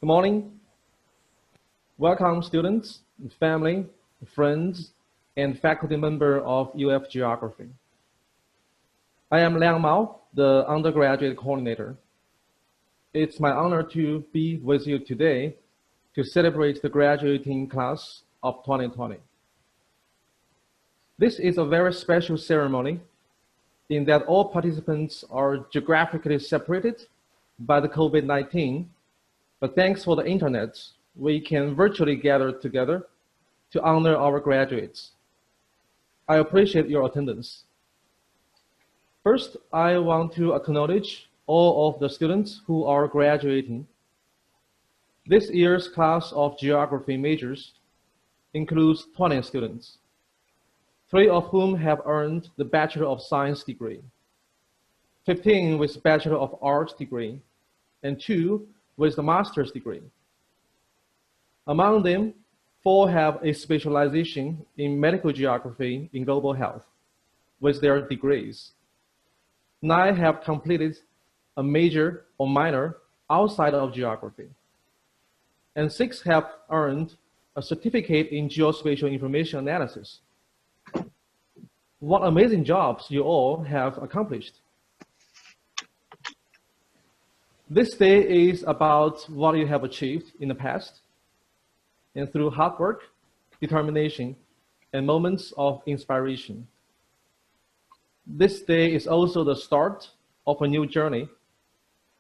Good morning. Welcome students, family, friends, and faculty member of UF Geography. I am Liang Mao, the undergraduate coordinator. It's my honor to be with you today to celebrate the graduating class of 2020. This is a very special ceremony in that all participants are geographically separated by the COVID-19, but thanks for the internet, we can virtually gather together to honor our graduates. I appreciate your attendance. First, I want to acknowledge all of the students who are graduating. This year's class of geography majors includes 20 students, 3 of whom have earned the Bachelor of Science degree, 15 with Bachelor of Arts degree, and 2 with the Master's degree. Among them, 4 have a specialization in medical geography in global health with their degrees. 9 have completed a major or minor outside of geography, and 6 have earned a certificate in geospatial information analysis. What amazing jobs you all have accomplished. This day is about what you have achieved in the past, and through hard work, determination, and moments of inspiration. This day is also the start of a new journey,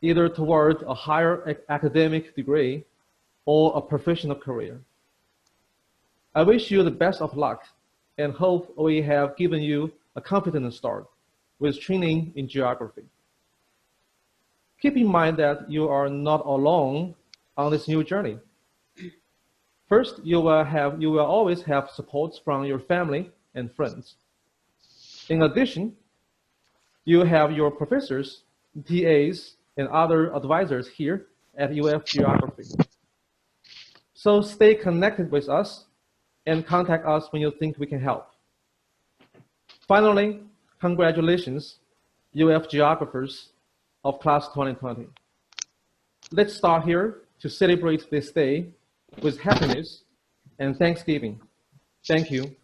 either toward a higher academic degree or a professional career. I wish you the best of luck and hope we have given you a confident start with training in geography. Keep in mind that you are not alone on this new journey. First, you will always have support from your family and friends. In addition, you have your professors, TAs, and other advisors here at UF Geography. So stay connected with us and contact us when you think we can help. Finally, congratulations, UF geographers of class 2020. Let's start here to celebrate this day with happiness and thanksgiving. Thank you.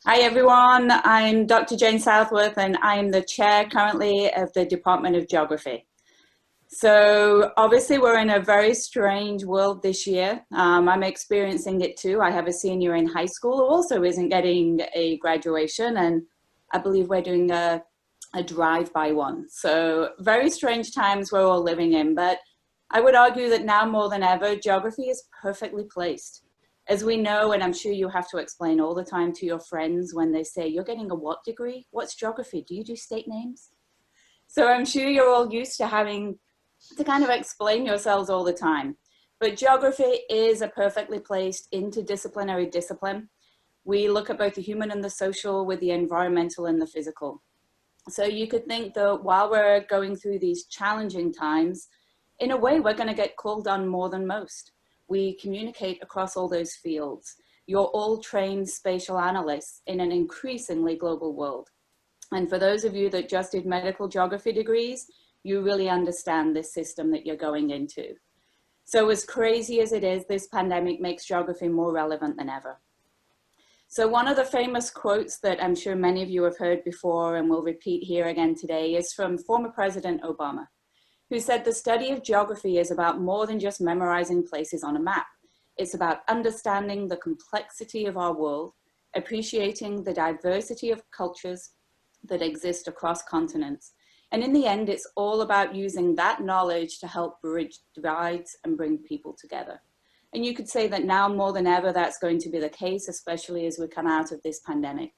Hi everyone, I'm Dr. Jane Southworth and I'm the chair currently of the Department of Geography. So obviously we're in a very strange world this year. I'm experiencing it too. I have a senior in high school who also isn't getting a graduation, and I believe we're doing a drive-by one. So very strange times we're all living in, but I would argue that now more than ever, geography is perfectly placed. As we know, and I'm sure you have to explain all the time to your friends when they say, you're getting a what degree? What's geography? Do you do state names? So I'm sure you're all used to having to kind of explain yourselves all the time. But geography is a perfectly placed interdisciplinary discipline. We look at both the human and the social with the environmental and the physical. So you could think that while we're going through these challenging times, in a way, we're going to get called on more than most. We communicate across all those fields. You're all trained spatial analysts in an increasingly global world. And for those of you that just did medical geography degrees, you really understand this system that you're going into. So as crazy as it is, this pandemic makes geography more relevant than ever. So one of the famous quotes that I'm sure many of you have heard before and will repeat here again today is from former President Obama, who said the study of geography is about more than just memorizing places on a map. It's about understanding the complexity of our world, appreciating the diversity of cultures that exist across continents. And in the end, it's all about using that knowledge to help bridge divides and bring people together. And you could say that now more than ever, that's going to be the case, especially as we come out of this pandemic.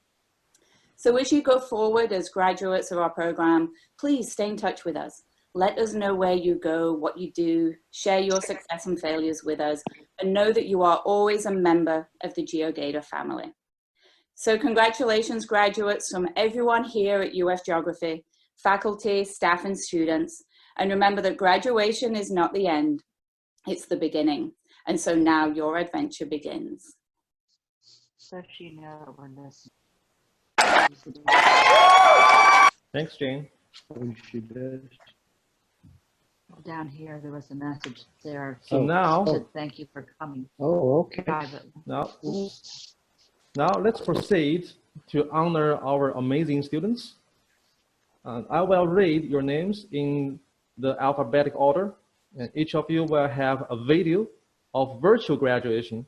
So as you go forward as graduates of our program, please stay in touch with us. Let us know where you go, what you do, share your success and failures with us, and know that you are always a member of the GeoGator family. So congratulations, graduates, from everyone here at UF Geography, faculty, staff, and students. And remember that graduation is not the end, it's the beginning. And so now your adventure begins. Thanks, Jane. Down here, there was a message there. So now, Said, thank you for coming. Oh, okay. Privately. Now let's proceed to honor our amazing students. I will read your names in the alphabetic order, and each of you will have a video of virtual graduation.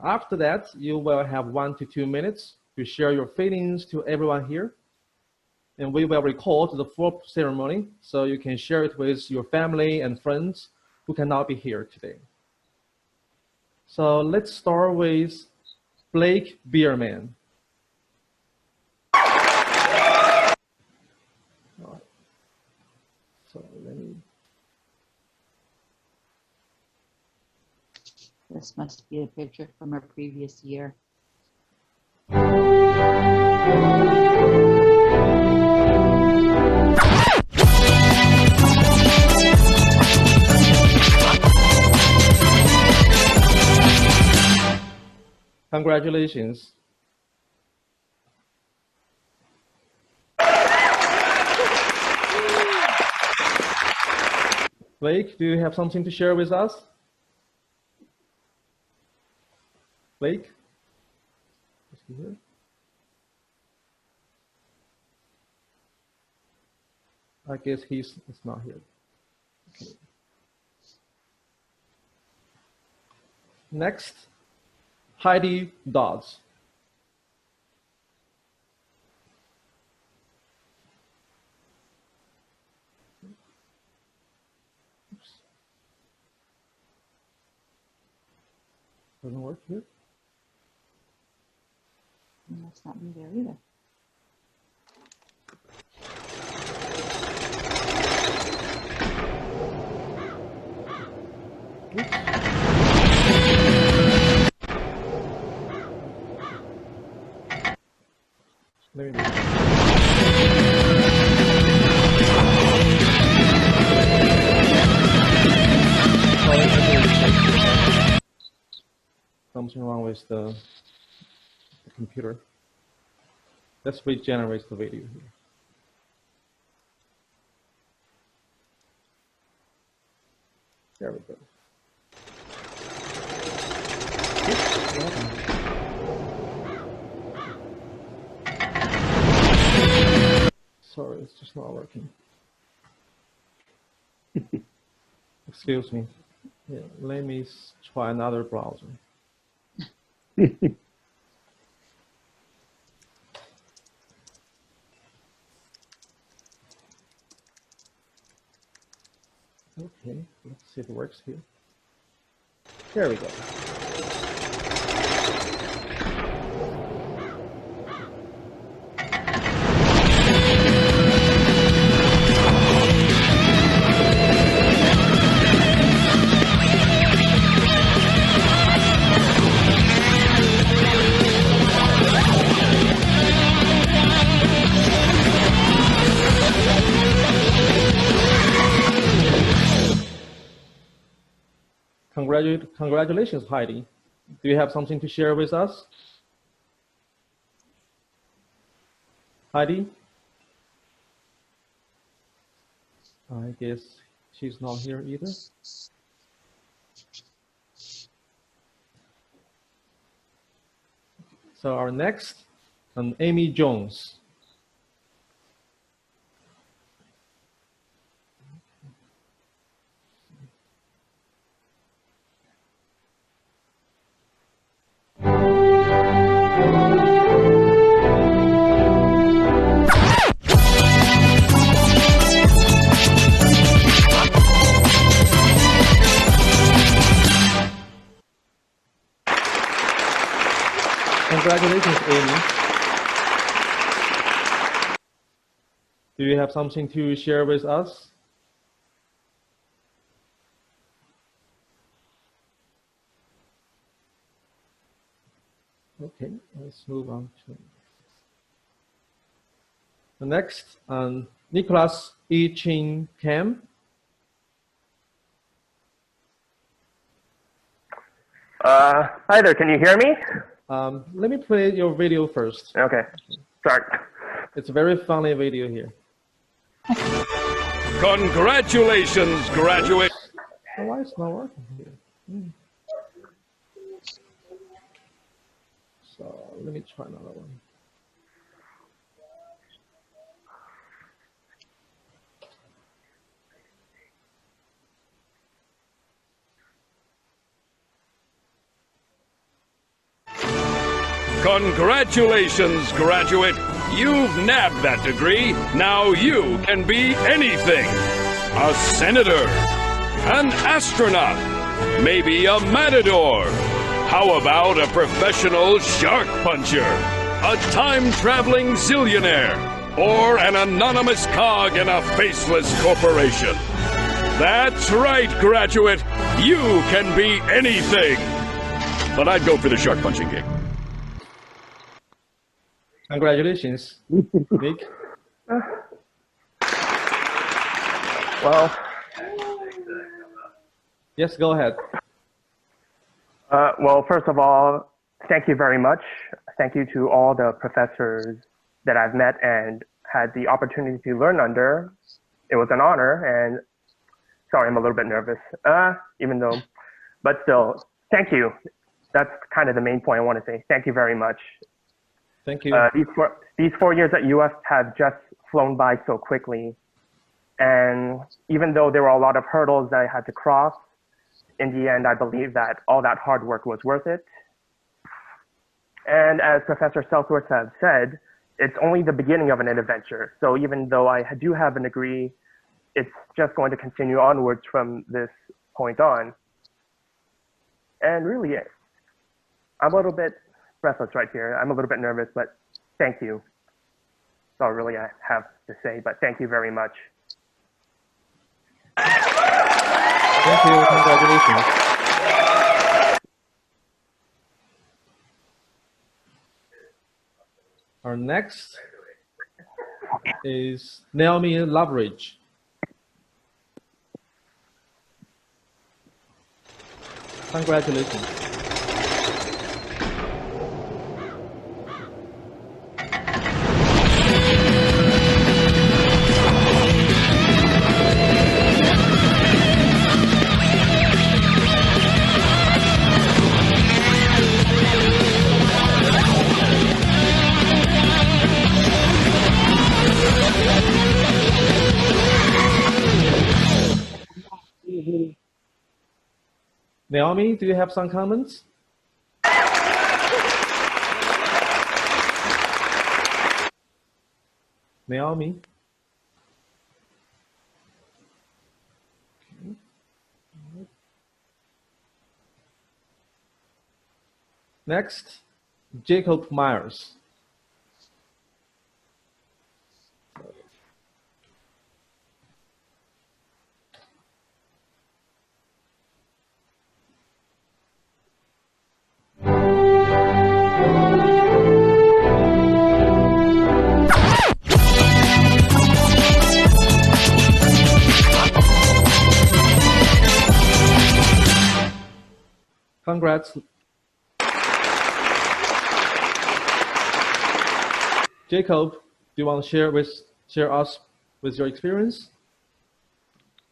After that, you will have 1 to 2 minutes to share your feelings to everyone here. And we will record the full ceremony so you can share it with your family and friends who cannot be here today. So let's start with Blake Bierman. So let me. This must be a picture from a previous year. Congratulations. Blake, do you have something to share with us? Blake? Is he here? I guess he's not here. Okay. Next, Heidi Dodds. Doesn't work here. That's not me there either. Let me something wrong with the computer. Let's regenerate the video here. There we go. Sorry, it's just not working. Excuse me. Yeah, let me try another browser. Okay, let's see if it works here. There we go. Congratulations, Heidi. Do you have something to share with us? Heidi? I guess she's not here either. So our next, Amy Jones. Congratulations, Amy. Do you have something to share with us? Okay, let's move on to the next, Nicholas E. Chin Cam. Hi there, can you hear me? Let me play your video first. Okay, start. It's a very funny video here. Congratulations, graduate. Oh, why it's not working here? So let me try another one. Congratulations, graduate. You've nabbed that degree. Now you can be anything. A senator, an astronaut, maybe a matador. How about a professional shark puncher, a time-traveling zillionaire, or an anonymous cog in a faceless corporation? That's right, graduate. You can be anything. But I'd go for the shark punching gig. Congratulations, Nick. Well, Yes, go ahead. well, first of all, thank you very much. Thank you to all the professors that I've met and had the opportunity to learn under. It was an honor, and sorry, I'm a little bit nervous, but still, thank you. That's kind of the main point I want to say. Thank you very much. Thank you. These 4 years at UF have just flown by so quickly. And even though there were a lot of hurdles that I had to cross, in the end, I believe that all that hard work was worth it. And as Professor Southworth has said, it's only the beginning of an adventure. So even though I do have a degree, it's just going to continue onwards from this point on. And really, I'm a little bit breathless right here. I'm a little bit nervous, but thank you. That's all really I have to say, but thank you very much. Thank you. Congratulations. Our next is Naomi Loveridge. Congratulations. Naomi, do you have some comments? Naomi? Okay. Next, Jacob Myers. Congrats. Jacob, do you want to share us with your experience?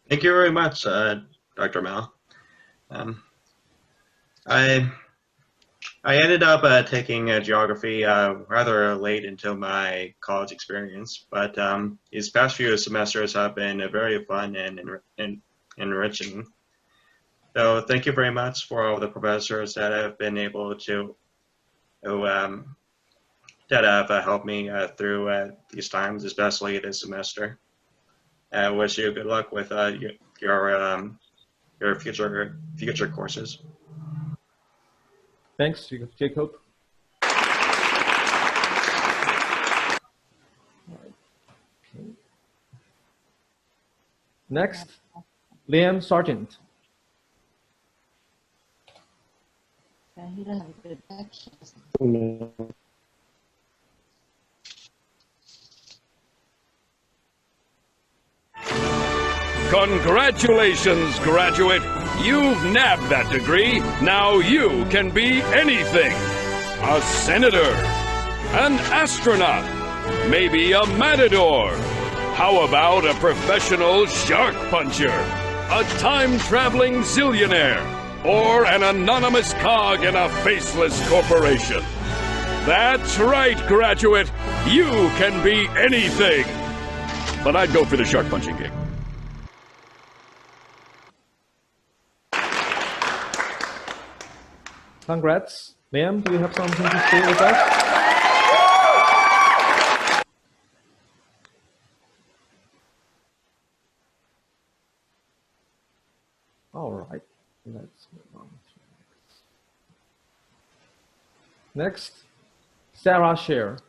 Thank you very much, Dr. Mel. I ended up taking geography rather late into my college experience, but these past few semesters have been very fun and enriching. So thank you very much for all the professors that have been able to that have helped me through these times, especially this semester. I wish you good luck with your future courses. Thanks, Jacob. Next, Liam Sargent. He doesn't have a good connection. Congratulations, graduate. You've nabbed that degree. Now you can be anything. A senator, an astronaut, maybe a matador. How about a professional shark puncher, a time-traveling zillionaire, or an anonymous cog in a faceless corporation? That's right, graduate. You can be anything. But I'd go for the shark punching gig. Congrats. Ma'am, do you have something to share with us? All right, let's move on to next. Sarah Scher.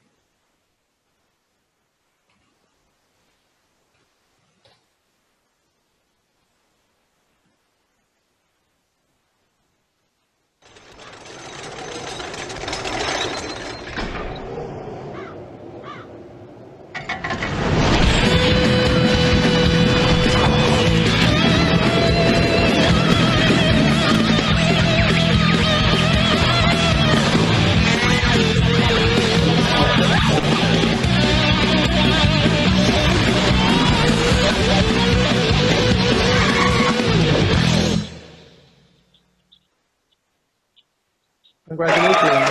Congratulations.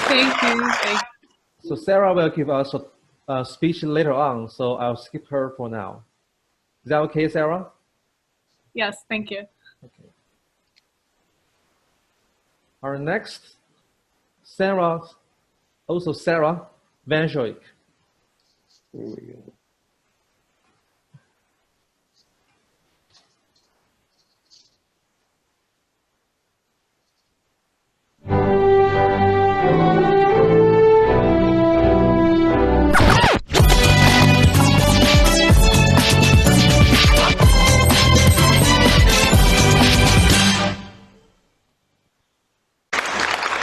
Thank you. So Sarah will give us a speech later on, so I'll skip her for now. Is that okay, Sarah? Yes, thank you. Okay. Our next, Sarah Van Schoik. There we go.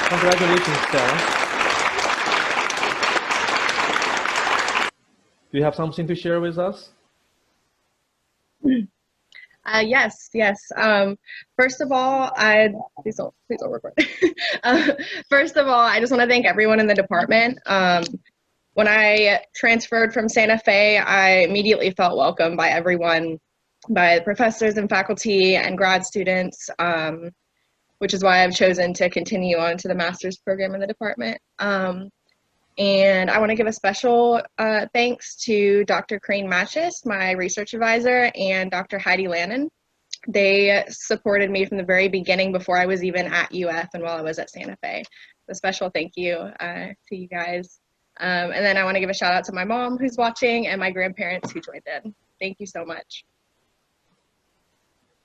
Congratulations, Sarah. Do you have something to share with us? Yes. First of all, please don't record. First of all, I just want to thank everyone in the department. When I transferred from Santa Fe, I immediately felt welcomed by everyone, by the professors and faculty and grad students, which is why I've chosen to continue on to the master's program in the department. And I want to give a special thanks to Dr. Crane Matchis, my research advisor, and Dr. Heidi Lannon. They supported me from the very beginning before I was even at UF and while I was at Santa Fe. A special thank you to you guys. And then I want to give a shout out to my mom who's watching and my grandparents who joined in. Thank you so much.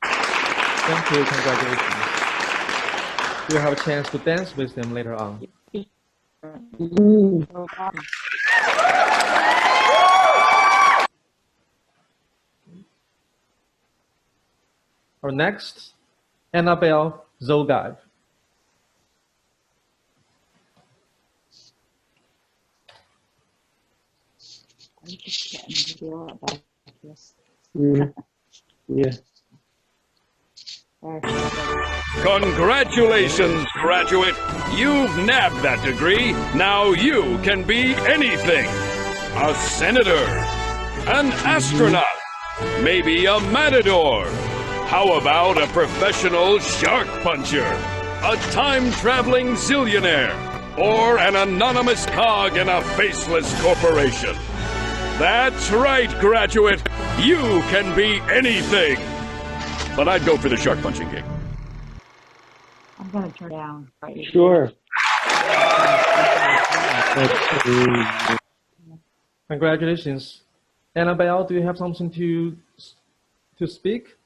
Thank you, congratulations. You'll have a chance to dance with them later on. Our next, Annabelle Zogai. Yeah. Congratulations, graduate. You've nabbed that degree. Now you can be anything. A senator, an astronaut, maybe a matador. How about a professional shark puncher, a time-traveling zillionaire, or an anonymous cog in a faceless corporation? That's right, graduate. You can be anything. But I'd go for the shark punching gig. I'm going to turn down. Sure. Congratulations. Annabelle, do you have something to speak?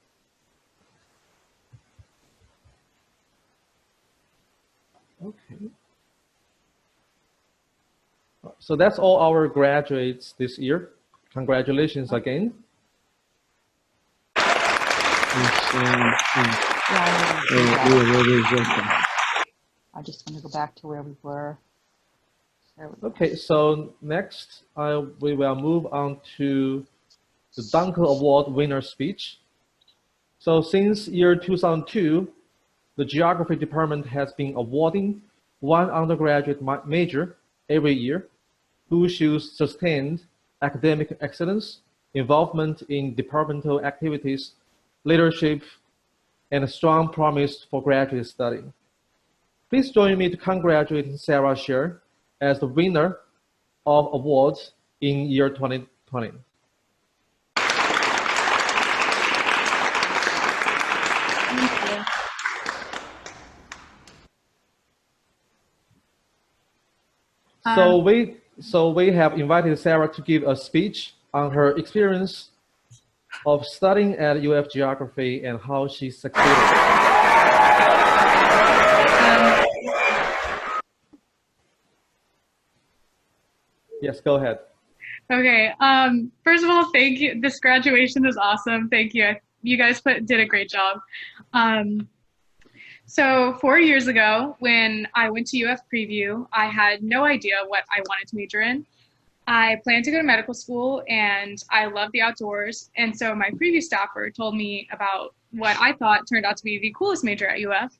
Okay. So that's all our graduates this year. Congratulations again. I just want to go back to where we were. Okay, so next we will move on to the Dunkel Award winner speech. So since year 2002, the geography department has been awarding one undergraduate major every year who shows sustained academic excellence, involvement in departmental activities, leadership, and a strong promise for graduate study. Please join me to congratulate Sarah Sher as the winner of awards in year 2020. So we have invited Sarah to give a speech on her experience of studying at UF Geography and how she succeeded. Yes, go ahead. Okay. First of all, thank you. This graduation was awesome. Thank you. You guys did a great job. So 4 years ago, when I went to UF Preview, I had no idea what I wanted to major in. I planned to go to medical school and I love the outdoors. And so my previous staffer told me about what I thought turned out to be the coolest major at UF,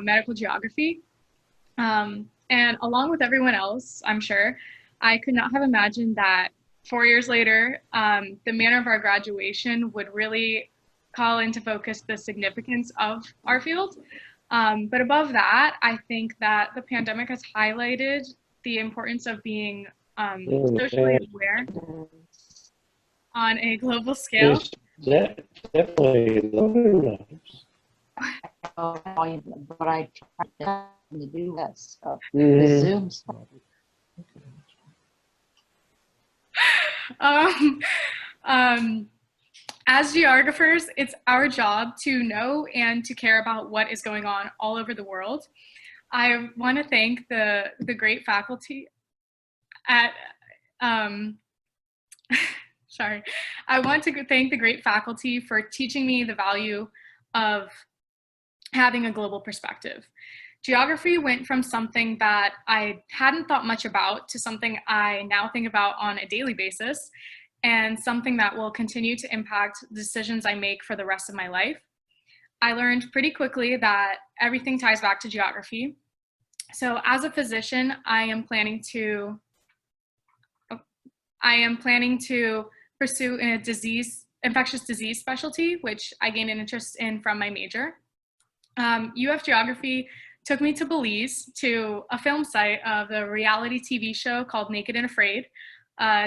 medical geography. And along with everyone else, I'm sure, I could not have imagined that 4 years later, the manner of our graduation would really call into focus the significance of our field. But above that, I think that the pandemic has highlighted the importance of being socially aware on a global scale. Definitely but I tried to do that stuff. The Zoom stuff. As geographers, it's our job to know and to care about what is going on all over the world. I want to thank the great faculty at, sorry. I want to thank the great faculty for teaching me the value of having a global perspective. Geography went from something that I hadn't thought much about to something I now think about on a daily basis, and something that will continue to impact the decisions I make for the rest of my life. I learned pretty quickly that everything ties back to geography. So as a physician, I am planning to pursue a infectious disease specialty, which I gained an interest in from my major. UF Geography took me to Belize, to a film site of the reality TV show called Naked and Afraid,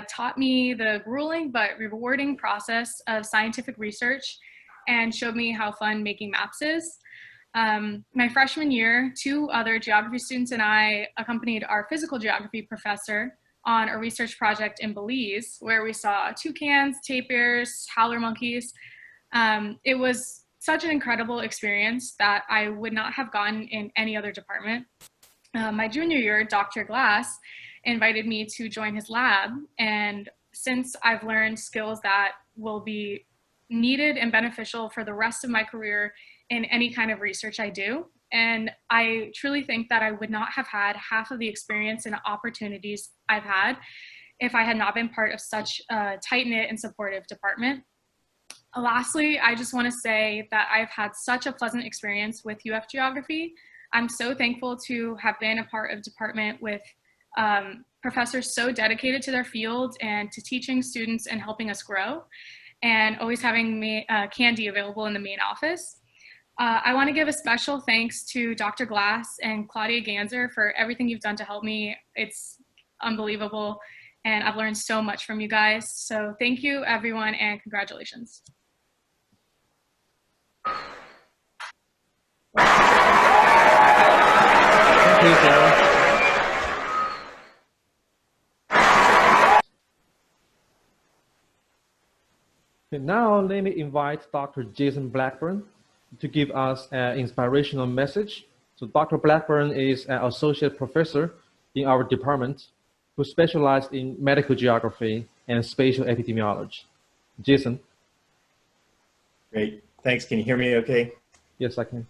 taught me the grueling but rewarding process of scientific research, and showed me how fun making maps is. My freshman year, 2 other geography students and I accompanied our physical geography professor on a research project in Belize, where we saw toucans, tapirs, howler monkeys. It was such an incredible experience that I would not have gotten in any other department. My junior year, Dr. Glass invited me to join his lab, and since I've learned skills that will be needed and beneficial for the rest of my career in any kind of research I do, and I truly think that I would not have had half of the experience and opportunities I've had if I had not been part of such a tight-knit and supportive department. Lastly, I just want to say that I've had such a pleasant experience with UF Geography. I'm so thankful to have been a part of department with professors so dedicated to their field and to teaching students and helping us grow, and always having candy available in the main office. I want to give a special thanks to Dr. Glass and Claudia Ganser for everything you've done to help me. It's unbelievable, and I've learned so much from you guys. So thank you, everyone, and congratulations. Thank you, Sarah. Okay, now let me invite Dr. Jason Blackburn to give us an inspirational message. So Dr. Blackburn is an associate professor in our department who specialized in medical geography and spatial epidemiology. Jason. Great. Thanks. Can you hear me okay? Yes, I can.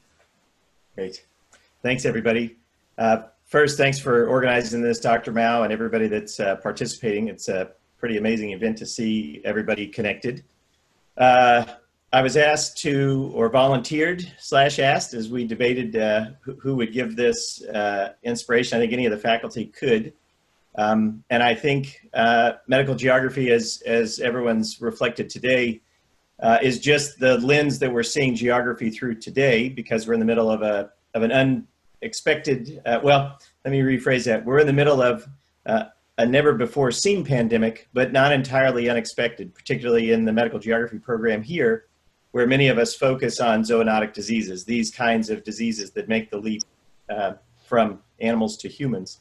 Great. Thanks, everybody. First, thanks for organizing this, Dr. Mao, and everybody that's participating. It's a pretty amazing event to see everybody connected. I was asked to, or volunteered / asked, as we debated who would give this inspiration. I think any of the faculty could. And I think medical geography, as everyone's reflected today, is just the lens that we're seeing geography through today, because we're in the middle of an unexpected, well, let me rephrase that. We're in the middle of a never before seen pandemic, but not entirely unexpected, particularly in the medical geography program here, where many of us focus on zoonotic diseases, these kinds of diseases that make the leap from animals to humans.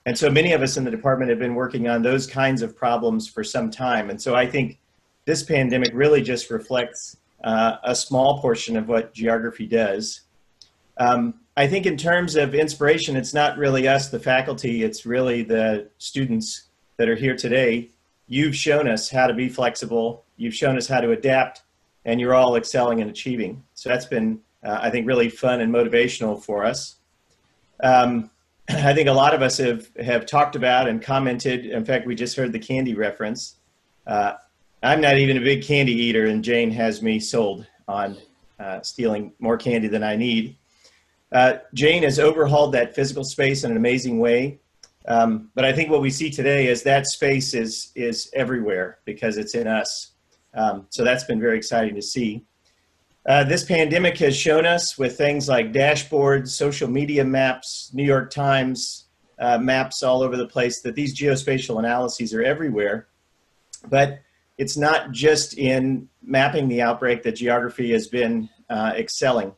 And so many of us in the department have been working on those kinds of problems for some time. And so I think this pandemic really just reflects a small portion of what geography does. I think in terms of inspiration, it's not really us, the faculty, it's really the students that are here today. You've shown us how to be flexible, you've shown us how to adapt, and you're all excelling and achieving. So that's been, I think, really fun and motivational for us. I think a lot of us have talked about and commented. In fact, we just heard the candy reference. I'm not even a big candy eater, and Jane has me sold on stealing more candy than I need. Jane has overhauled that physical space in an amazing way. But I think what we see today is that space is everywhere because it's in us. So that's been very exciting to see. This pandemic has shown us with things like dashboards, social media maps, New York Times maps all over the place, that these geospatial analyses are everywhere. But it's not just in mapping the outbreak that geography has been excelling.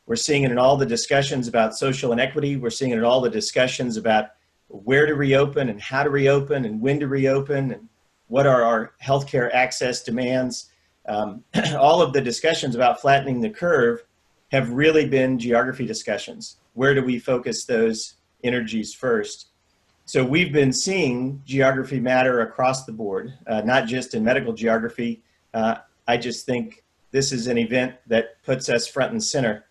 We're seeing it in all the discussions about social inequity. We're seeing it in all the discussions about where to reopen and how to reopen and when to reopen and what are our healthcare access demands. All of the discussions about flattening the curve have really been geography discussions. Where do we focus those energies first? So we've been seeing geography matter across the board, not just in medical geography. I just think this is an event that puts us front and center.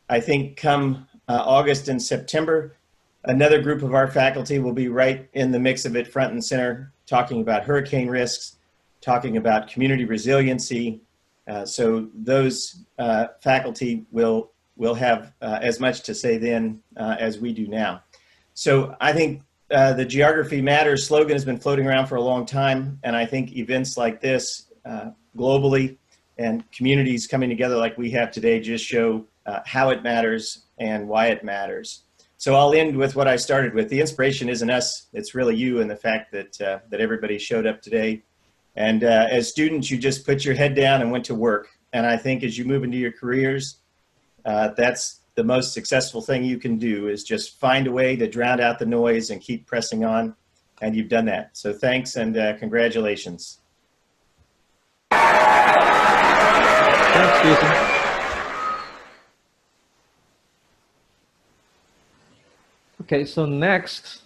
I think come August and September, another group of our faculty will be right in the mix of it, front and center, talking about hurricane risks, talking about community resiliency. So those faculty will have as much to say then as we do now. So I think the Geography Matters slogan has been floating around for a long time, and I think events like this globally and communities coming together like we have today just show how it matters and why it matters. So I'll end with what I started with. The inspiration isn't us, it's really you and the fact that, that everybody showed up today. And as students, you just put your head down and went to work. And I think as you move into your careers, that's the most successful thing you can do, is just find a way to drown out the noise and keep pressing on. And you've done that. So thanks and congratulations. Thanks, Jason. Okay, so next,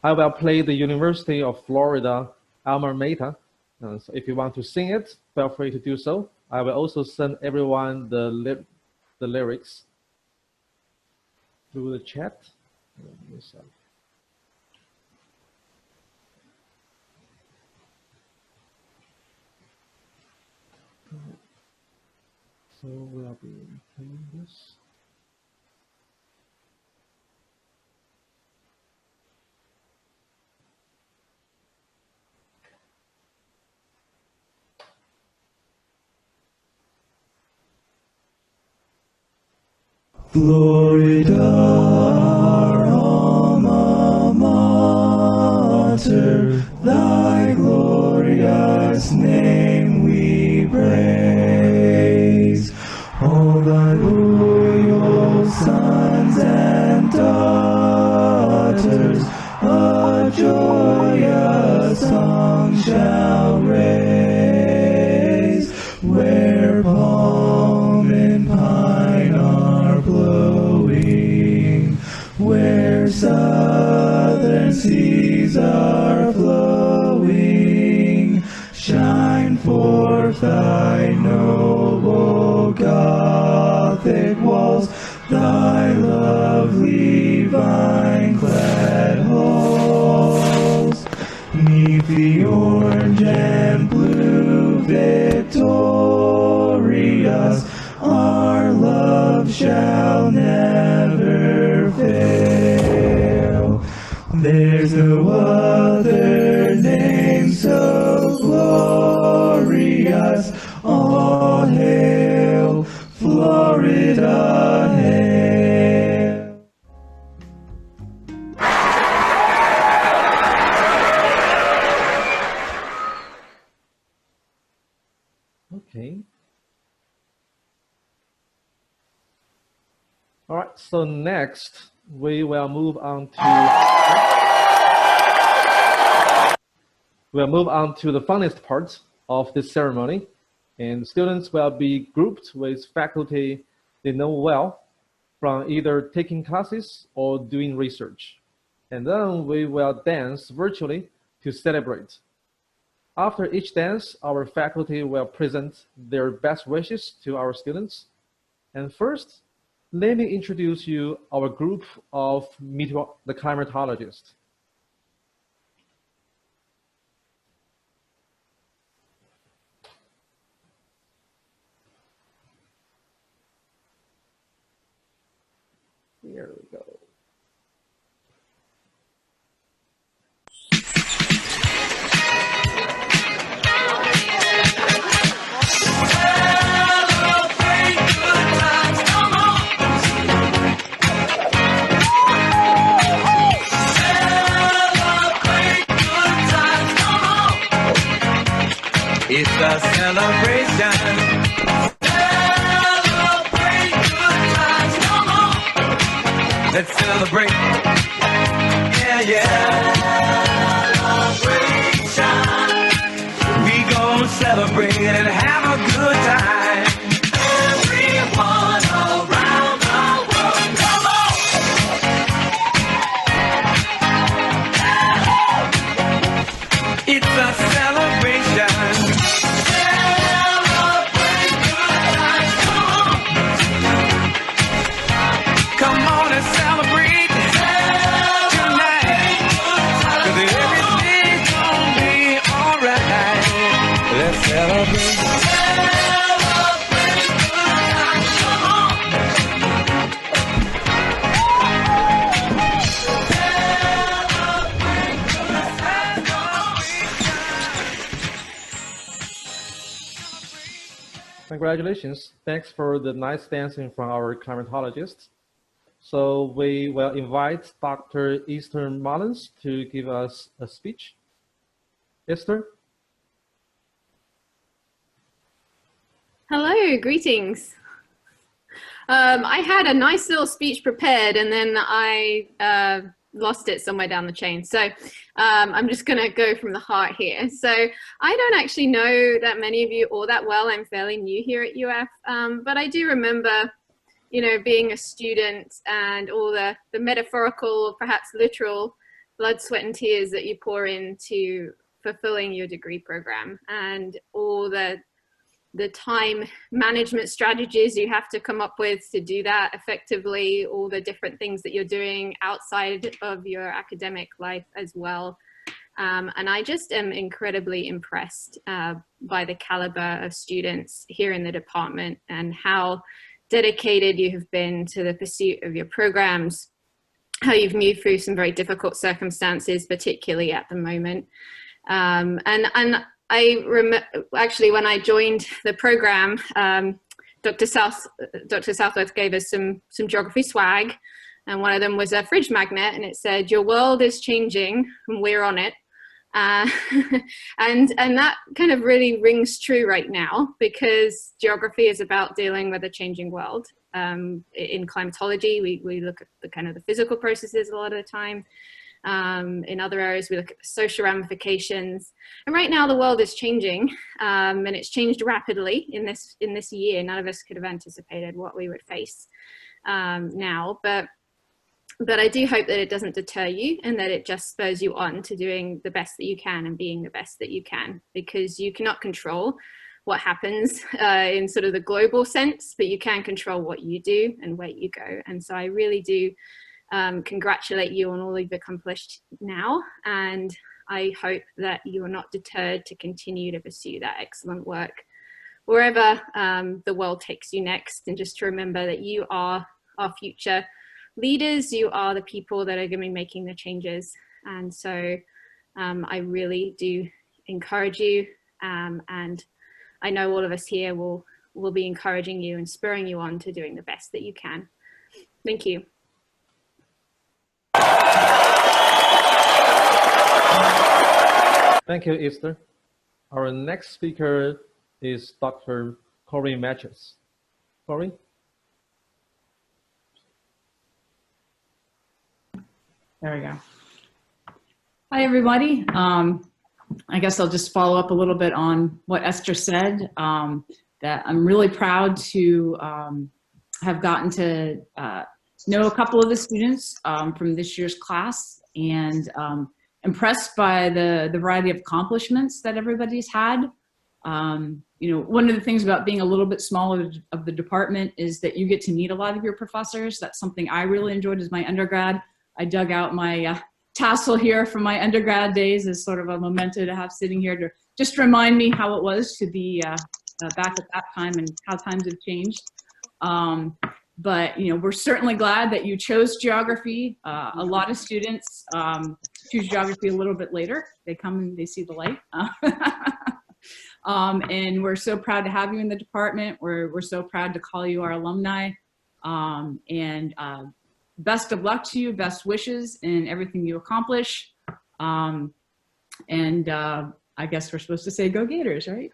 I will play the University of Florida alma mater. So if you want to sing it, feel free to do so. I will also send everyone the lyrics through the chat. So we'll be playing this. Florida, our alma mater, thy glorious name we praise. All thy loyal sons and daughters a joyous song shall raise, where palm and pine are blowing, where southern seas are flowing. Shine forth thy noble Gothic walls, thy lovely vine-clad halls. 'Neath the orange and blue victorious, our love shall never fail. There's no other class. All hail, Florida, hail. Okay. All right, so next we will move on to the funnest part of this ceremony, and students will be grouped with faculty they know well from either taking classes or doing research. And then we will dance virtually to celebrate. After each dance, our faculty will present their best wishes to our students. And first, let me introduce you our group of the climatologists. Here we go. It's a celebration. Celebrate good times, come on. Let's celebrate. Yeah, yeah. Celebration. We gon' celebrate and have a good time. Everyone around the world, come on. It's a celebration. Congratulations. Thanks for the nice dancing from our climatologists. So we will invite Dr. Esther Mullins to give us a speech. Esther? Hello, greetings. I had a nice little speech prepared and then I lost it somewhere down the chain. So I'm just gonna go from the heart here. So I don't actually know that many of you all that well. I'm fairly new here at UF, but I do remember, you know, being a student and all the metaphorical, perhaps literal blood, sweat and tears that you pour into fulfilling your degree program, and all the time management strategies you have to come up with to do that effectively, all the different things that you're doing outside of your academic life as well. And I just am incredibly impressed by the caliber of students here in the department and how dedicated you have been to the pursuit of your programs, how you've moved through some very difficult circumstances, particularly at the moment. I remember actually when I joined the program, Dr. Southworth gave us some geography swag, and one of them was a fridge magnet, and it said, "Your world is changing and we're on it." And that kind of really rings true right now, because geography is about dealing with a changing world. In climatology, we look at the kind of the physical processes a lot of the time. In other areas, we look at the social ramifications. And right now the world is changing, and it's changed rapidly in this year. None of us could have anticipated what we would face now, but I do hope that it doesn't deter you, and that it just spurs you on to doing the best that you can and being the best that you can, because you cannot control what happens in sort of the global sense, but you can control what you do and where you go. And so I really do congratulate you on all you've accomplished now, and I hope that you are not deterred to continue to pursue that excellent work wherever the world takes you next. And just to remember that you are our future leaders, you are the people that are going to be making the changes. And so I really do encourage you, and I know all of us here will be encouraging you and spurring you on to doing the best that you can. Thank you. Thank you, Esther. Our next speaker is Dr. Corey Matches. Corey? There we go. Hi, everybody. I guess I'll just follow up a little bit on what Esther said, that I'm really proud to have gotten to know a couple of the students from this year's class, and impressed by the variety of accomplishments that everybody's had. You know, one of the things about being a little bit smaller of the department is that you get to meet a lot of your professors. That's something I really enjoyed as my undergrad. I dug out my tassel here from my undergrad days as sort of a memento to have sitting here to just remind me how it was to be back at that time and how times have changed. But you know, we're certainly glad that you chose geography. A lot of students choose geography a little bit later. They come and they see the light. And we're so proud to have you in the department. We're so proud to call you our alumni. And best of luck to you, best wishes in everything you accomplish. I guess we're supposed to say go Gators, right?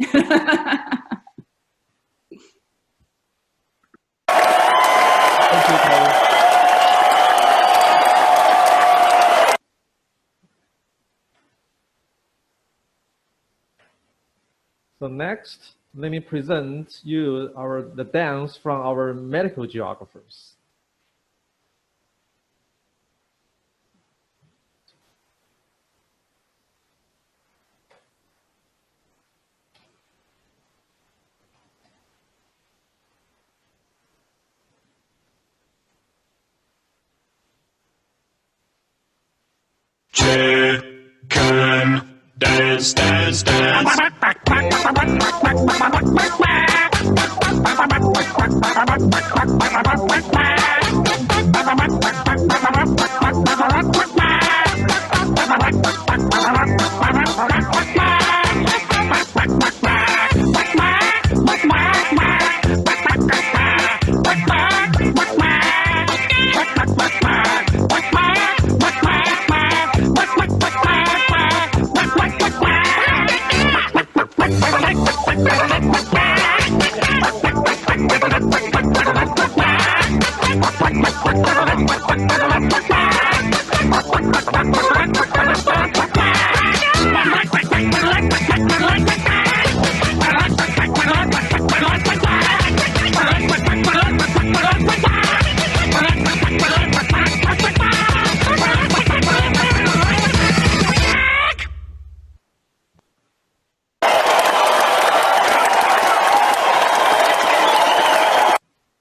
So next, let me present you the dance from our medical geographers. Chicken dance, dance, dance.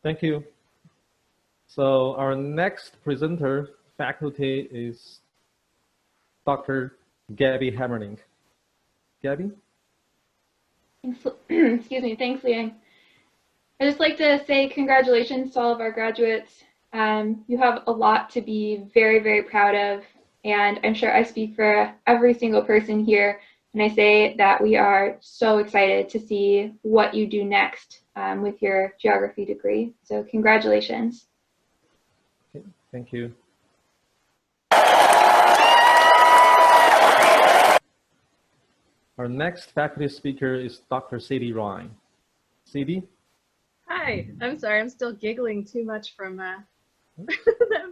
Thank you. So our next presenter faculty is Dr. Gabby Hammerling. Gabby? Excuse me, thanks, Liang. I'd just like to say congratulations to all of our graduates. You have a lot to be very, very proud of, and I'm sure I speak for every single person here when I say that we are so excited to see what you do next with your geography degree. So congratulations. Okay, thank you. Our next faculty speaker is Dr. Sadie Ryan. Sadie? Hi, I'm sorry, I'm still giggling too much from that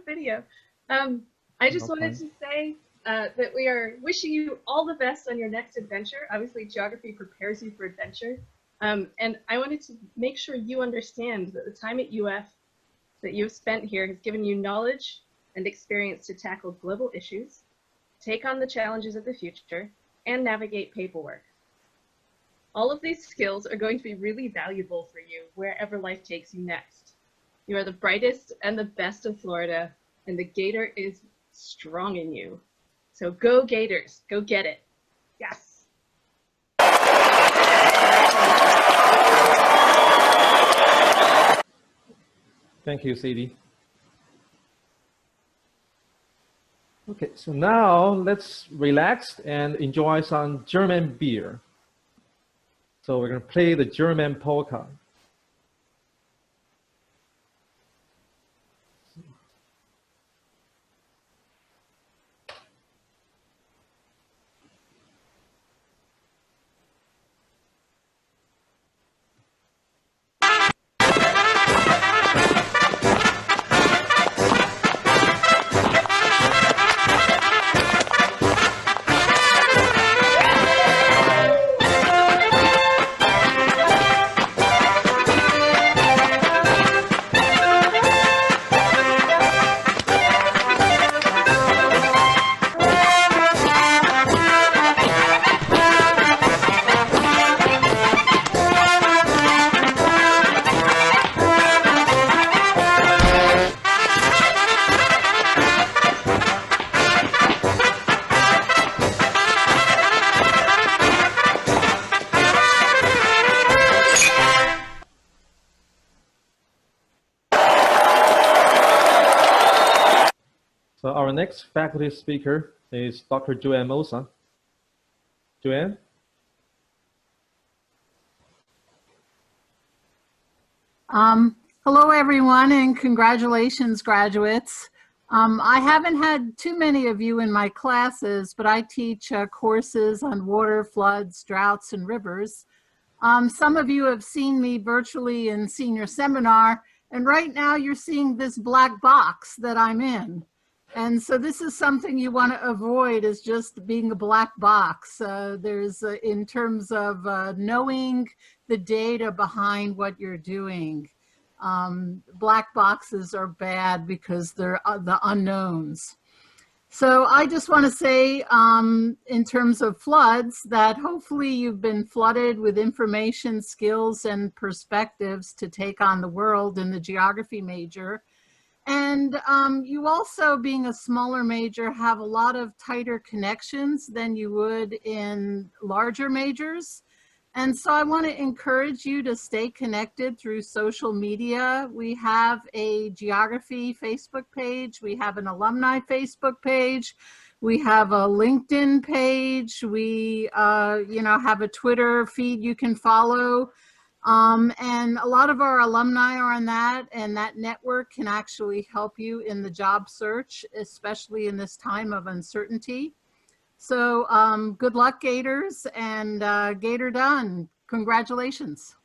video. I just wanted to say that we are wishing you all the best on your next adventure. Obviously, geography prepares you for adventure. And I wanted to make sure you understand that the time at UF that you've spent here has given you knowledge and experience to tackle global issues, take on the challenges of the future, and navigate paperwork. All of these skills are going to be really valuable for you wherever life takes you next. You are the brightest and the best of Florida, and the Gator is strong in you. So go Gators, go get it. Yes. Thank you, Sadie. Okay, so now let's relax and enjoy some German beer. So we're going to play the German polka. So our next faculty speaker is Dr. Joanne Mosa. Joanne? Hello, everyone, and congratulations, graduates. I haven't had too many of you in my classes, but I teach courses on water, floods, droughts, and rivers. Some of you have seen me virtually in senior seminar, and right now you're seeing this black box that I'm in. And so this is something you want to avoid, is just being a black box. There's, in terms of knowing the data behind what you're doing. Black boxes are bad because they're the unknowns. So I just want to say, in terms of floods, that hopefully you've been flooded with information, skills, and perspectives to take on the world in the geography major. And you also, being a smaller major, have a lot of tighter connections than you would in larger majors. And so I want to encourage you to stay connected through social media. We have a geography Facebook page. We have an alumni Facebook page. We have a LinkedIn page. We have a Twitter feed you can follow. And a lot of our alumni are on that, and that network can actually help you in the job search, especially in this time of uncertainty. So good luck, Gators, and Gator done. Congratulations.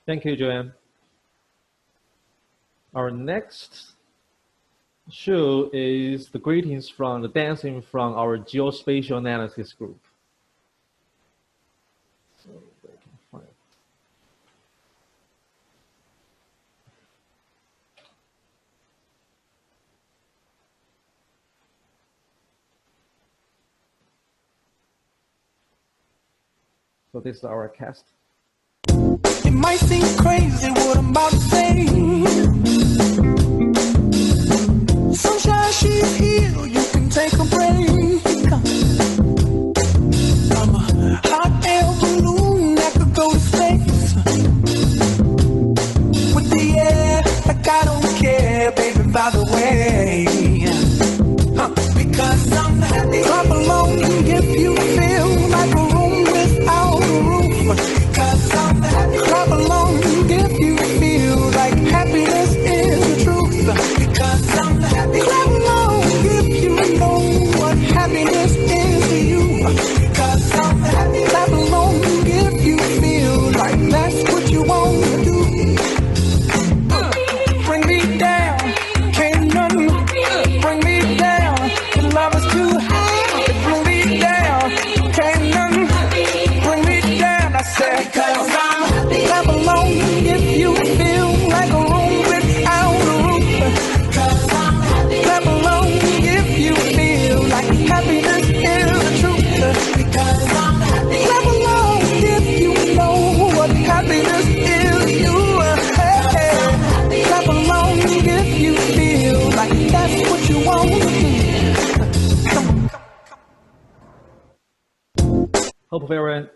Thank you, Joanne. Our next show is the greetings from the dancing from our geospatial analysis group. So they can find it. So this is our cast. It might seem crazy what I'm about to say. Sunshine, she's here, you can take a break. I'm a hot air balloon that could go to space. With the air, like I don't care, baby, by the way. Because I'm happy. Clap along if you feel like a room without a roof. Because I'm happy. Clap along if you feel like happiness is the truth. Because I'm happy. Clap along if you know what happiness is to you. Because I'm happy. Clap along if you feel like that's what you want to do. Bring me down, can't nothing bring me down. The love is too high, bring me down, can't nothing bring me down. I said, because I'm happy. Clap along if you feel like a room without a roof. Because I'm happy. Clap along if you feel like happiness is the truth. Because I'm happy. Clap along if you know what happiness is to you. Hey, clap along if you feel like that's what you want to do.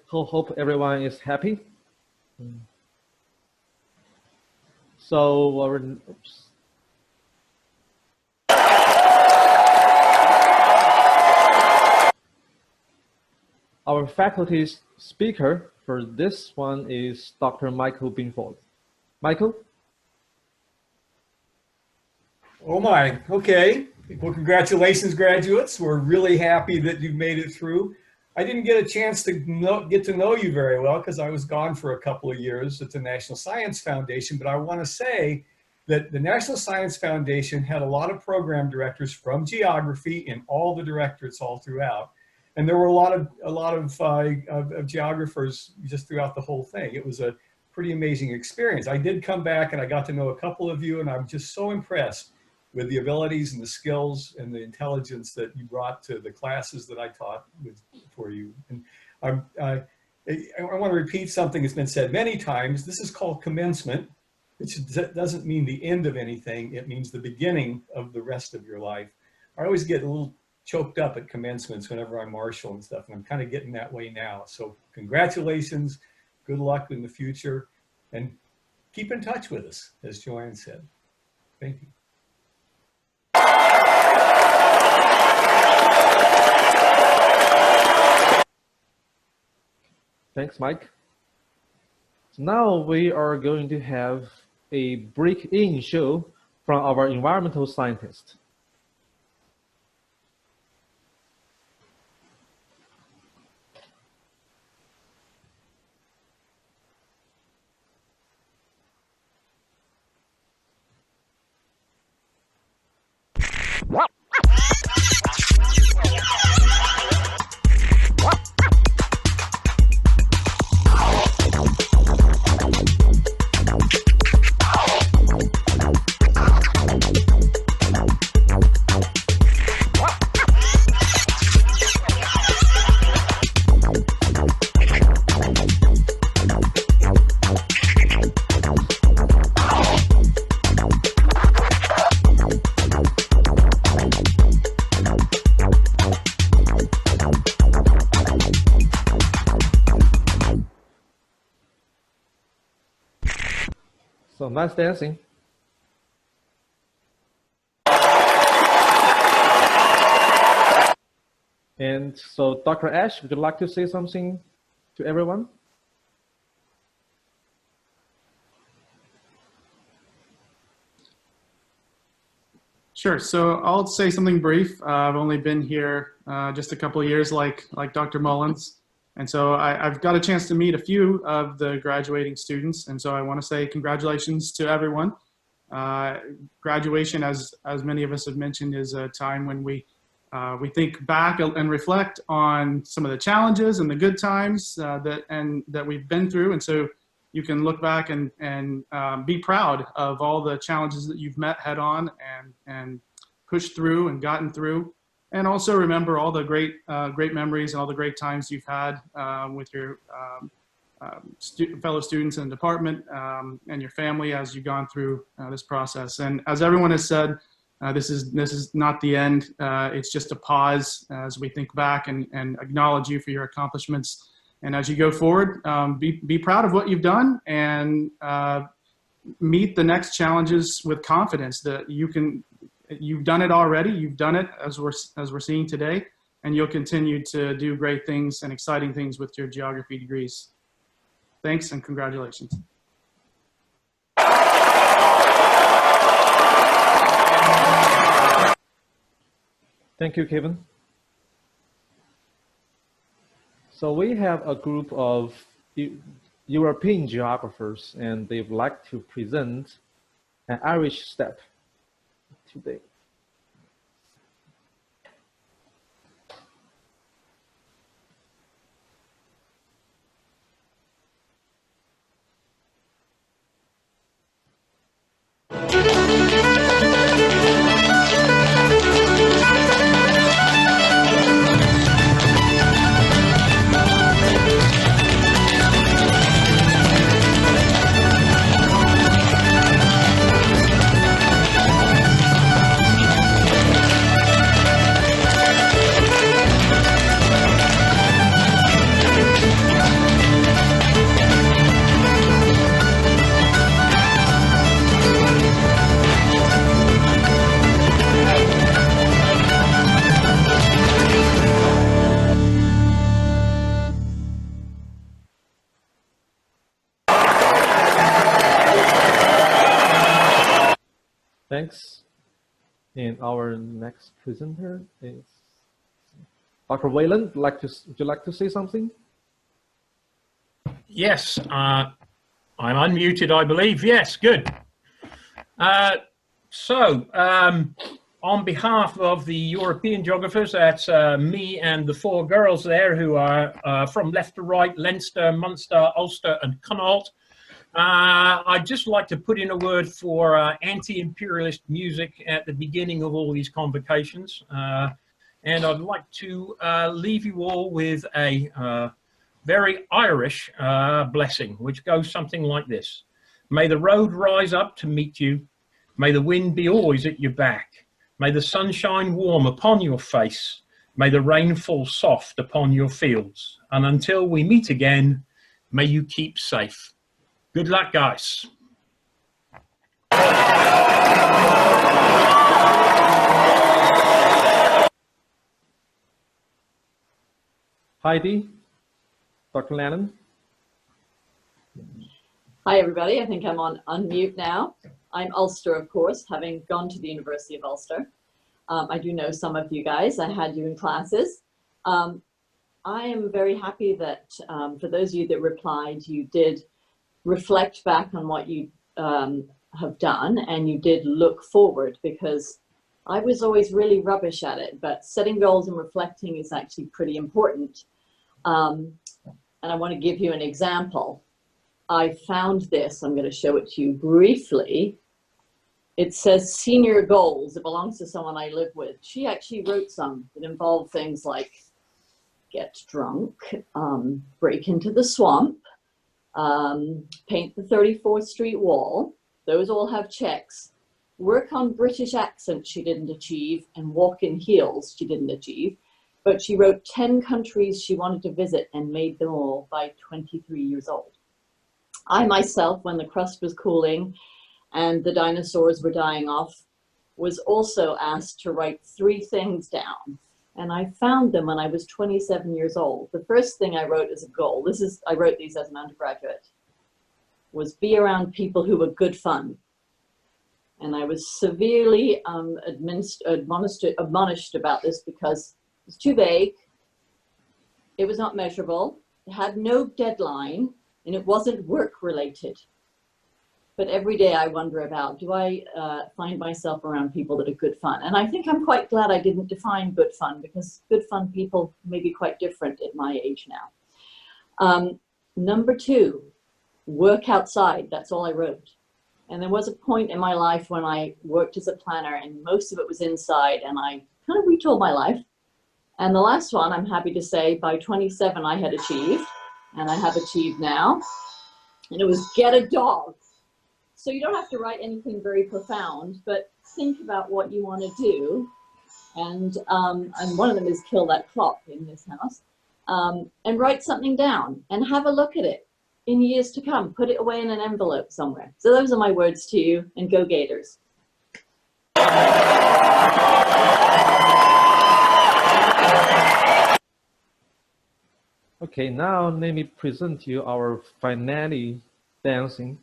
Hope everyone is happy. So oops. Our faculty speaker for this one is Dr. Michael Binford. Michael? Oh my, okay. Well, congratulations, graduates. We're really happy that you made it through. I didn't get a chance to get to know you very well because I was gone for a couple of years at the National Science Foundation, but I want to say that the National Science Foundation had a lot of program directors from geography in all the directorates all throughout. And there were a lot of geographers just throughout the whole thing. It was a pretty amazing experience. I did come back and I got to know a couple of you, and I'm just so impressed with the abilities and the skills and the intelligence that you brought to the classes that I taught for you. And I want to repeat something that's been said many times. This is called commencement, which doesn't mean the end of anything. It means the beginning of the rest of your life. I always get a little choked up at commencements whenever I'm marshal and stuff, and I'm kind of getting that way now. So congratulations, good luck in the future, and keep in touch with us, as Joanne said. Thank you. Thanks, Mike. So now we are going to have a break-in show from our environmental scientist. So nice dancing. And so Dr. Ash, would you like to say something to everyone? Sure, so I'll say something brief. I've only been here just a couple of years like Dr. Mullins. And so I've got a chance to meet a few of the graduating students. And so I want to say congratulations to everyone. Graduation, as many of us have mentioned, is a time when we think back and reflect on some of the challenges and the good times that we've been through. And so you can look back and be proud of all the challenges that you've met head on and pushed through and gotten through. And also remember all the great memories and all the great times you've had with your fellow students in the department and your family as you've gone through this process. And as everyone has said, this is not the end. It's just a pause as we think back and acknowledge you for your accomplishments. And as you go forward, be proud of what you've done and meet the next challenges with confidence that you've done it already. You've done it as we're seeing today, and you'll continue to do great things and exciting things with your geography degrees. Thanks and congratulations. Thank you, Kevin. So we have a group of European geographers, and they'd like to present an Irish step today. Thanks. And our next presenter is Dr. Wayland. Would you like to say something? Yes, I'm unmuted, I believe. Yes, good. On behalf of the European geographers, that's me and the 4 girls there who are from left to right, Leinster, Munster, Ulster and Connaught. I'd just like to put in a word for anti-imperialist music at the beginning of all these convocations. And I'd like to leave you all with a very Irish blessing, which goes something like this. May the road rise up to meet you. May the wind be always at your back. May the sun shine warm upon your face. May the rain fall soft upon your fields. And until we meet again, may you keep safe. Good luck, guys. Heidi, Dr. Lannon. Hi, everybody. I think I'm on unmute now. I'm Ulster, of course, having gone to the University of Ulster. I do know some of you guys. I had you in classes. I am very happy that for those of you that replied, you did reflect back on what you have done and you did look forward, because I was always really rubbish at it, but setting goals and reflecting is actually pretty important. And I want to give you an example. I found this, I'm going to show it to you briefly. It says senior goals. It belongs to someone I live with. She actually wrote some that involve things like get drunk, break into the swamp, paint the 34th Street wall. Those all have checks. Work on British accent she didn't achieve, and walk in heels she didn't achieve. But she wrote 10 countries she wanted to visit and made them all by 23 years old. I myself, when the crust was cooling and the dinosaurs were dying off, was also asked to write 3 things down. And I found them when I was 27 years old. The first thing I wrote as a goal, I wrote these as an undergraduate, was be around people who were good fun. And I was severely admonished about this because it was too vague, it was not measurable, it had no deadline, and it wasn't work related. But every day I wonder about, do I find myself around people that are good fun? And I think I'm quite glad I didn't define good fun, because good fun people may be quite different at my age now. Number 2, work outside. That's all I wrote. And there was a point in my life when I worked as a planner and most of it was inside, and I kind of retold my life. And the last one, I'm happy to say, by 27 I had achieved, and I have achieved now. And it was get a dog. So you don't have to write anything very profound, but think about what you want to do. And one of them is kill that clock in this house. And write something down and have a look at it in years to come. Put it away in an envelope somewhere. So those are my words to you, and go Gators. Okay, now let me present you our finale dancing.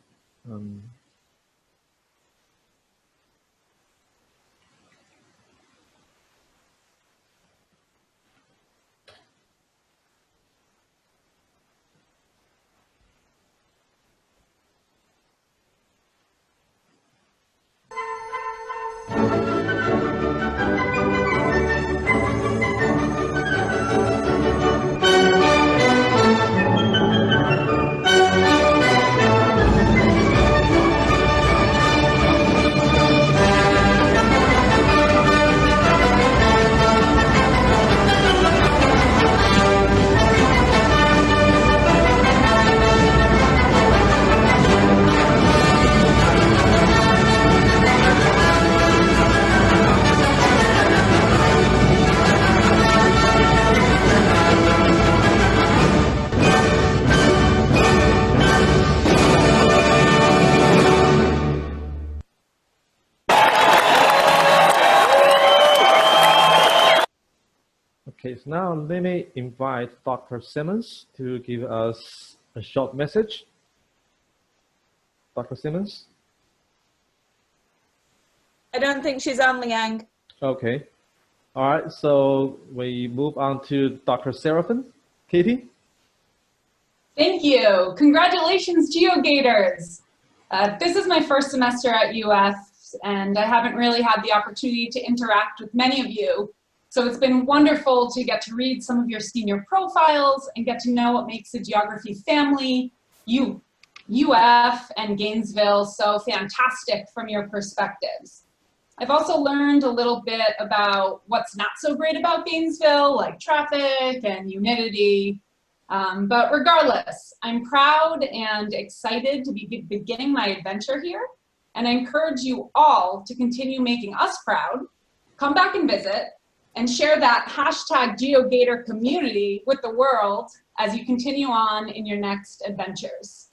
Okay, so now let me invite Dr. Simmons to give us a short message. Dr. Simmons. I don't think she's on, Liang. Okay. All right, so we move on to Dr. Seraphin. Katie? Thank you. Congratulations, GeoGators. This is my first semester at UF, and I haven't really had the opportunity to interact with many of you. So it's been wonderful to get to read some of your senior profiles and get to know what makes the geography family, UF and Gainesville so fantastic from your perspectives. I've also learned a little bit about what's not so great about Gainesville, like traffic and humidity. But regardless, I'm proud and excited to be beginning my adventure here. And I encourage you all to continue making us proud, come back and visit, and share that hashtag GeoGator community with the world as you continue on in your next adventures.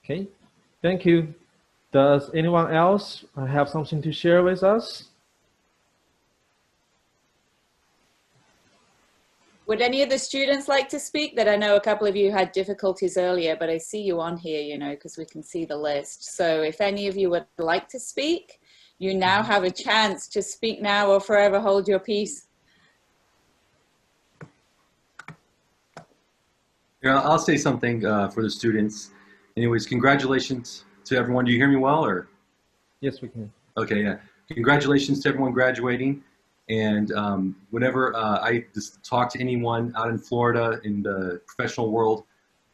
Okay, thank you. Does anyone else have something to share with us? Would any of the students like to speak? That I know a couple of you had difficulties earlier, but I see you on here, you know, because we can see the list. So if any of you would like to speak, you now have a chance to speak now or forever hold your peace. Yeah, I'll say something for the students. Anyways, congratulations to everyone. Do you hear me well, or? Yes, we can. Okay, yeah. Congratulations to everyone graduating. And whenever I just talk to anyone out in Florida in the professional world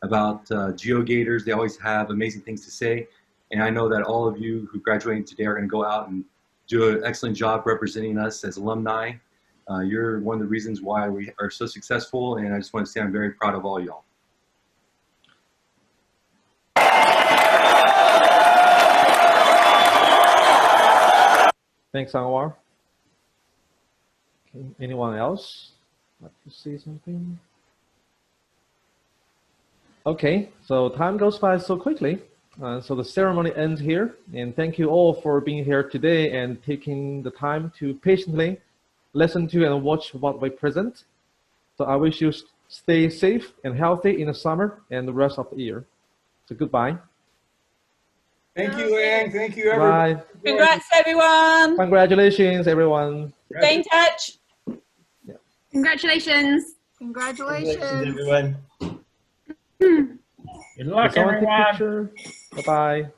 about GeoGators, they always have amazing things to say. And I know that all of you who graduated today are going to go out and do an excellent job representing us as alumni. You're one of the reasons why we are so successful, and I just want to say I'm very proud of all y'all. Thanks, Anwar. Okay, anyone else like to say something? Okay, so time goes by so quickly. So the ceremony ends here, and thank you all for being here today and taking the time to patiently listen to and watch what we present. So I wish you stay safe and healthy in the summer and the rest of the year. So goodbye. Thank you, Liang. Thank you, everyone. Bye. Congrats, everyone. Congratulations, everyone. Stay in touch. Yeah. Congratulations. Congratulations. Everyone. Good luck, everyone. Bye-bye.